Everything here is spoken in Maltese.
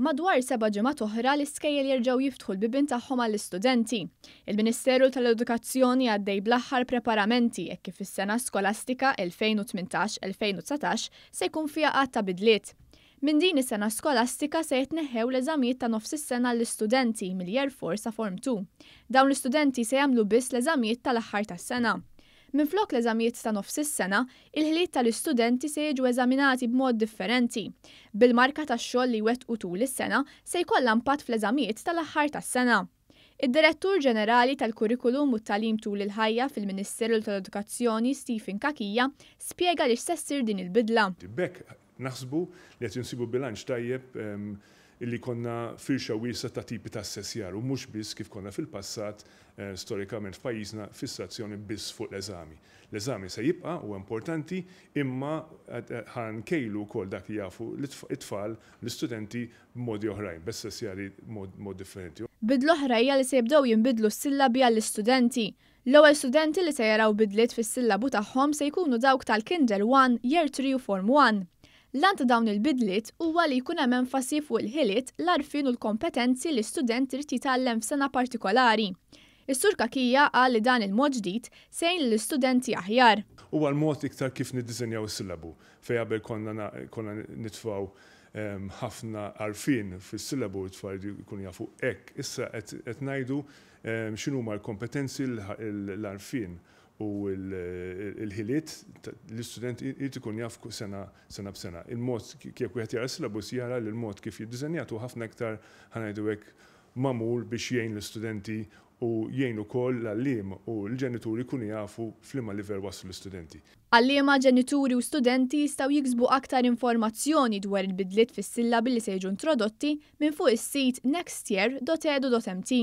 madwar 7 ġimgħat oħra l-iskejjel jerġgħu jiftħu l-bibien tagħhom għall-istudenti. Il-Ministeru tal-Edukazzjoni għaddej bl-aħħar preparamenti hekk kif is-sena skolastika 2018-2019 se jkun fiha qatt ta' bidliet. Min din is-sena skolastika se jitneħħew l-eżamijiet ta' nofs is-sena l-istudenti mill-Year 4 sa Form 2. Dawn l-istudenti se jagħmlu biss l-eżamijiet tal-aħħar tas-sena. Minflok l-eżamijiet ta' nofs is-sena, il-ħiliet tal-istudenti se jiġu eżaminati b'mod differenti. Bil-marka tax-xogħol li wettqu tul is-sena se jkollha impatt fl-eżamijiet tal-aħħar tas-sena. Id-Direttur Ġenerali tal-Kurikulum u t-Tagħlim tul il-ħajja fil-Ministeru tal-Edukazzjoni Stephen Kakija spjega li se ssir din il-bidla. Bekk naħsbu li qed insibu bilanċ tajjeb illi konna firxa wiesa ta' tipi ta' assessjar u mhux biss kif konna fil-passat storikament f'pajjiżna fissazzjoni biss fuq l-eżami. L-eżami se jibqa' huwa importanti imma ħankejlu wkoll dak li jafu it-tfal l-istudenti b'modi oħrajn, b'assessjari mod differenti. Bidlu oħra hija li se jibdew jinbidlu s-sillabi għall-istudenti. L-ewwel studenti li se jaraw bidliet fis-sillabu tagħhom se jkunu dawk tal-Kinder 1, Year 3 u Form 1. L-għan ta' dawn il-bidliet huwa li jkun hemm enfasi fuq il-ħiliet, l-għarfien u l-kompetenzi li student irid jitgħallem f'sena partikolari. Is-Sur Kakija qal li dan il-mod ġdid se jgħin lill-istudenti aħjar. Huwa l-mod iktar kif niddiżenjaw is-sillabu. Fejn qabel konna nitfgħu ħafna għarfien fis-sillabu t-tfal jkunu jafu hekk. Issa qed ngħidu x'inhuma l-kompetenzi l-għarfien u l-ħiliet l-istudent jrid ikun jaf sena b'sena. Il-mod kif wieħed jara s-silabus jara li l-mod kif jiddiżenjatu ħafna iktar ħanajdu hekk magħmul biex jgħin l-istudenti u jgħin ukoll l-għalliem u l-ġenituri jkunu jafu f'liema livell waslu l-istudenti. Għalliema, ġenituri u studenti jistgħu jiksbu aktar informazzjoni dwar il-bidliet fis-sillabi li se jiġu introdotti minn fuq is-sit nextyear.edu.mt.